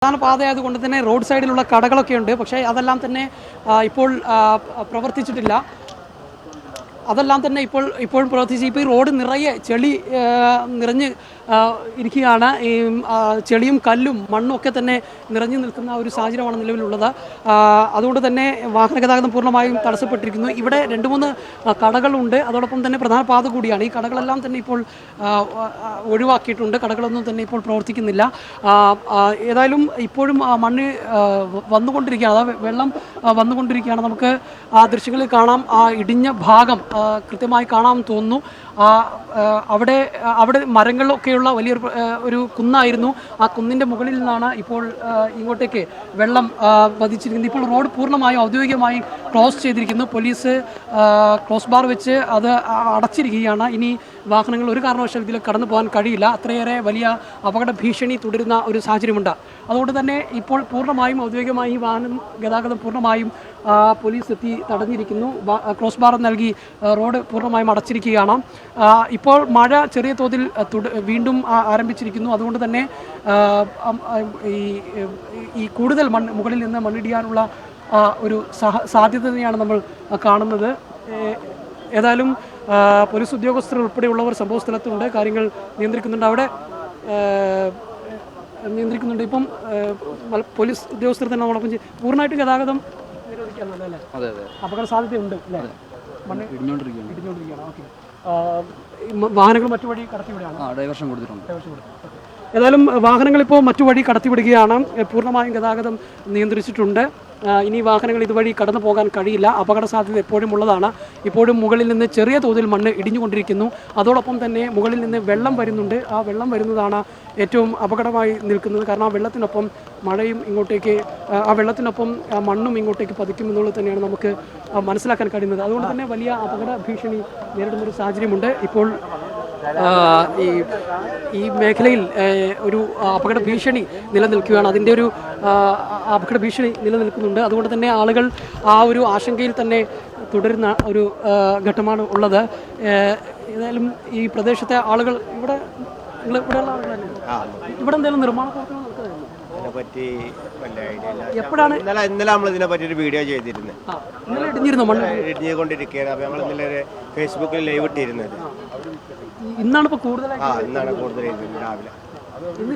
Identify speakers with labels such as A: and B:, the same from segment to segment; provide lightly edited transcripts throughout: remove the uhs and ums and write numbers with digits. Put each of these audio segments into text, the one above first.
A: പ്രധാന പാതയായതുകൊണ്ട് തന്നെ റോഡ് സൈഡിലുള്ള കടകളൊക്കെ ഉണ്ട്. പക്ഷേ അതെല്ലാം തന്നെ ഇപ്പോൾ പ്രവർത്തിച്ചിട്ടില്ല. അതെല്ലാം തന്നെ ഇപ്പോഴും പ്രവർത്തിച്ച് ഇപ്പോൾ ഈ റോഡ് നിറയെ ചെളി നിറഞ്ഞ് ഇരിക്കുകയാണ്. ഈ ചെളിയും കല്ലും മണ്ണും ഒക്കെ തന്നെ നിറഞ്ഞു നിൽക്കുന്ന ഒരു സാഹചര്യമാണ് നിലവിലുള്ളത്. അതുകൊണ്ട് തന്നെ വാഹന ഗതാഗതം പൂർണ്ണമായും തടസ്സപ്പെട്ടിരിക്കുന്നു. ഇവിടെ 2-3 കടകളുണ്ട്. അതോടൊപ്പം തന്നെ പ്രധാന പാത കൂടിയാണ്. ഈ കടകളെല്ലാം തന്നെ ഇപ്പോൾ ഒഴിവാക്കിയിട്ടുണ്ട്. കടകളൊന്നും തന്നെ ഇപ്പോൾ പ്രവർത്തിക്കുന്നില്ല. ഏതായാലും ഇപ്പോഴും മണ്ണ് വന്നുകൊണ്ടിരിക്കുകയാണ്. അതായത് വെള്ളം വന്നുകൊണ്ടിരിക്കുകയാണ്. നമുക്ക് ആ ദൃശ്യങ്ങളിൽ കാണാം. ആ ഇടിഞ്ഞ ഭാഗം കൃത്യമായി കാണാമെന്ന് തോന്നുന്നു. അവിടെ മരങ്ങളൊക്കെയുള്ള വലിയൊരു കുന്നായിരുന്നു. ആ കുന്നിൻ്റെ മുകളിൽ നിന്നാണ് ഇപ്പോൾ ഇങ്ങോട്ടേക്ക് വെള്ളം പതിച്ചിരിക്കുന്നത്. ഇപ്പോൾ റോഡ് പൂർണ്ണമായും ഔദ്യോഗികമായി ക്ലോസ് ചെയ്തിരിക്കുന്നു. പോലീസ് ക്ലോസ് ബാർ വെച്ച് അത് അടച്ചിരിക്കുകയാണ്. ഇനി വാഹനങ്ങൾ ഒരു കാരണവശാലും ഇതിൽ കടന്നു പോകാൻ കഴിയില്ല. അത്രയേറെ വലിയ അപകട ഭീഷണി തുടരുന്ന ഒരു സാഹചര്യമുണ്ട്. അതുകൊണ്ട് തന്നെ ഇപ്പോൾ പൂർണ്ണമായും ഔദ്യോഗികമായി ഈ വാഹനം ഗതാഗതം പൂർണ്ണമായും പോലീസ് എത്തി തടഞ്ഞിരിക്കുന്നു. ക്രോസ് ബാർ നൽകി റോഡ് പൂർണ്ണമായും അടച്ചിരിക്കുകയാണ്. ഇപ്പോൾ മഴ ചെറിയ തോതിൽ വീണ്ടും ആരംഭിച്ചിരിക്കുന്നു. അതുകൊണ്ട് തന്നെ ഈ കൂടുതൽ മുകളിൽ നിന്ന് മണ്ണിടിയാനുള്ള ഒരു സാധ്യതയാണ് നമ്മൾ കാണുന്നത്. ഏതായാലും പോലീസ് ഉദ്യോഗസ്ഥർ ഉൾപ്പെടെയുള്ളവർ സംഭവ സ്ഥലത്തുണ്ട്. കാര്യങ്ങൾ നിയന്ത്രിക്കുന്നുണ്ട്. അവിടെ നിയന്ത്രിക്കുന്നുണ്ട്. ഇപ്പം പോലീസ് ഉദ്യോഗസ്ഥർ തന്നെ നമ്മളൊപ്പം പൂർണ്ണമായിട്ട് ഗതാഗതം നിരോധിക്കാന്നല്ലേ? അപകട സാധ്യതയുണ്ട് അല്ലേ? മണ്ണ് ഇടിഞ്ഞുകൊണ്ടിരിക്കുകയാണ്. ഓക്കെ. വാഹനങ്ങൾ മറ്റു വഴി കടത്തിവിടുകയാണ്. ഡൈവേർഷൻ കൊടുത്തിട്ടുണ്ട്. ഏതായാലും വാഹനങ്ങൾ ഇപ്പോൾ മറ്റു വഴി കടത്തിവിടുകയാണ്. പൂർണ്ണമായും ഗതാഗതം നിയന്ത്രിച്ചിട്ടുണ്ട്. ഇനി വാഹനങ്ങൾ ഇതുവഴി കടന്നു പോകാൻ കഴിയില്ല. അപകട സാധ്യത എപ്പോഴും ഉള്ളതാണ്. ഇപ്പോഴും മുകളിൽ നിന്ന് ചെറിയ തോതിൽ മണ്ണ് ഇടിഞ്ഞുകൊണ്ടിരിക്കുന്നു. അതോടൊപ്പം തന്നെ മുകളിൽ നിന്ന് വെള്ളം വരുന്നുണ്ട്. ആ വെള്ളം വരുന്നതാണ് ഏറ്റവും അപകടമായി നിൽക്കുന്നത്. കാരണം ആ വെള്ളത്തിനൊപ്പം മഴയും ഇങ്ങോട്ടേക്ക്, ആ വെള്ളത്തിനൊപ്പം മണ്ണും ഇങ്ങോട്ടേക്ക് പതിക്കുമെന്നുള്ളത് തന്നെയാണ് നമുക്ക് മനസ്സിലാക്കാൻ കഴിയുന്നത്. അതുകൊണ്ട് തന്നെ വലിയ അപകട ഭീഷണി നേരിടുന്നൊരു സാഹചര്യമുണ്ട്. ഇപ്പോൾ ഈ മേഖലയിൽ ഒരു അപകട ഭീഷണി നിലനിൽക്കുകയാണ്. അതിൻ്റെ ഒരു അപകട ഭീഷണി നിലനിൽക്കുന്നുണ്ട്. അതുകൊണ്ട് തന്നെ ആളുകൾ ആ ഒരു ആശങ്കയിൽ തന്നെ തുടരുന്ന ഒരു ഘട്ടമാണ് ഉള്ളത്. ഏതായാലും ഈ പ്രദേശത്തെ ആളുകൾ ഇവിടെയുള്ള ആളുകളല്ലേ? ഇവിടെ എന്തെങ്കിലും നിർമ്മാണ പ്രവർത്തനം നടക്കുന്നതായിരുന്നു? എപ്പോഴാണ്?
B: ഇന്നലെ നമ്മൾ ഇതിനെ പറ്റി ഒരു വീഡിയോ ചെയ്തിരുന്നത്. ഇടിഞ്ഞുകൊണ്ടിരിക്കുകയാണ്. അപ്പോൾ നമ്മൾ ഇന്നലെ ഫേസ്ബുക്കിൽ ലൈവ് ഇട്ടിരുന്നത്.
A: ഇന്നാണ് ഇപ്പോൾ കൂടുതലായി ഇന്ന്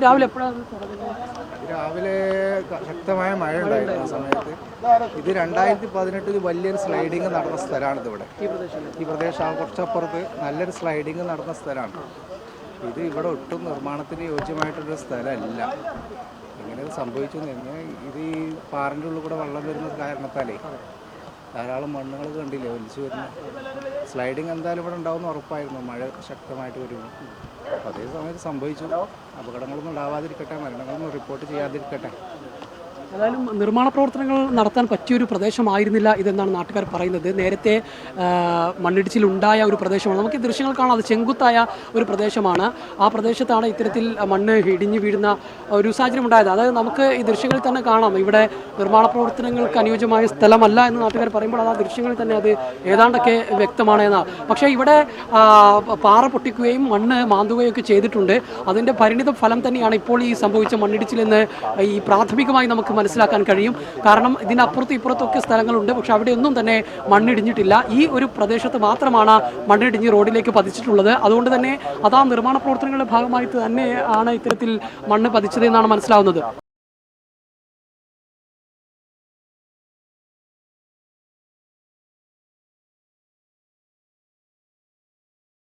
A: രാവിലെ എപ്പോഴാണ്?
C: രാവിലെ ശക്തമായ മഴ ഉണ്ടായിരുന്നു. ആ സമയത്ത് ഇത് 2018 വലിയൊരു സ്ലൈഡിങ് നടന്ന സ്ഥലമാണിത്. ഇവിടെ ഈ പ്രദേശം കുറച്ചപ്പുറത്ത് നല്ലൊരു സ്ലൈഡിങ് നടന്ന സ്ഥലമാണ് ഇത്. ഇവിടെ ഒട്ടും നിർമ്മാണത്തിന് യോജ്യമായിട്ടൊരു സ്ഥലമല്ല. ഇങ്ങനെ സംഭവിച്ചു കഴിഞ്ഞാൽ ഇത് ഈ പാറിൻ്റെ ഉള്ളിൽ കൂടെ വെള്ളം വരുന്ന കാരണത്താലേ ധാരാളം മണ്ണുകൾ കണ്ടില്ലേ ഒലിച്ചു വരുന്നു. സ്ലൈഡിങ് എന്തായാലും ഇവിടെ ഉണ്ടാവുമെന്ന് ഉറപ്പായിരുന്നു. മഴ ശക്തമായിട്ട് വരുന്നു. അതേ സമയത്ത് സംഭവിച്ചു. അപകടങ്ങളൊന്നും ഉണ്ടാവാതിരിക്കട്ടെ, മരണങ്ങളൊന്നും റിപ്പോർട്ട് ചെയ്യാതിരിക്കട്ടെ.
A: ഏതായാലും നിർമ്മാണ പ്രവർത്തനങ്ങൾ നടത്താൻ പറ്റിയൊരു പ്രദേശമായിരുന്നില്ല ഇതെന്നാണ് നാട്ടുകാർ പറയുന്നത്. നേരത്തെ മണ്ണിടിച്ചിലുണ്ടായ ഒരു പ്രദേശമാണ്. നമുക്ക് ദൃശ്യങ്ങൾ കാണാം. അത് ചെങ്കുത്തായ ഒരു പ്രദേശമാണ്. ആ പ്രദേശത്താണ് ഇത്തരത്തിൽ മണ്ണ് ഇടിഞ്ഞു വീഴുന്ന ഒരു സാഹചര്യം ഉണ്ടായത്. അതായത് നമുക്ക് ഈ ദൃശ്യങ്ങളിൽ തന്നെ കാണാം. ഇവിടെ നിർമ്മാണ പ്രവർത്തനങ്ങൾക്ക് അനുയോജ്യമായ സ്ഥലമല്ല എന്ന് നാട്ടുകാർ പറയുമ്പോൾ അത് ആ ദൃശ്യങ്ങളിൽ തന്നെ അത് ഏതാണ്ടൊക്കെ വ്യക്തമാണ് എന്നാണ്. പക്ഷേ ഇവിടെ പാറ പൊട്ടിക്കുകയും മണ്ണ് മാന്തുകയും ഒക്കെ ചെയ്തിട്ടുണ്ട്. അതിൻ്റെ പരിണിത ഫലം തന്നെയാണ് ഇപ്പോൾ ഈ സംഭവിച്ച മണ്ണിടിച്ചിലെന്ന് ഈ പ്രാഥമികമായി നമുക്ക് മനസ്സിലാക്കാൻ കഴിയും. കാരണം ഇതിനപ്പുറത്തും ഇപ്പുറത്തൊക്കെ സ്ഥലങ്ങളുണ്ട്. പക്ഷെ അവിടെയൊന്നും തന്നെ മണ്ണിടിഞ്ഞിട്ടില്ല. ഈ ഒരു പ്രദേശത്ത് മാത്രമാണ് മണ്ണിടിഞ്ഞ് റോഡിലേക്ക് പതിച്ചിട്ടുള്ളത്. അതുകൊണ്ട് തന്നെ അതാ നിർമ്മാണ പ്രവർത്തനങ്ങളുടെ ഭാഗമായിട്ട് തന്നെയാണ് ഇത്തരത്തിൽ മണ്ണ് പതിച്ചതെന്നാണ് മനസ്സിലാവുന്നത്.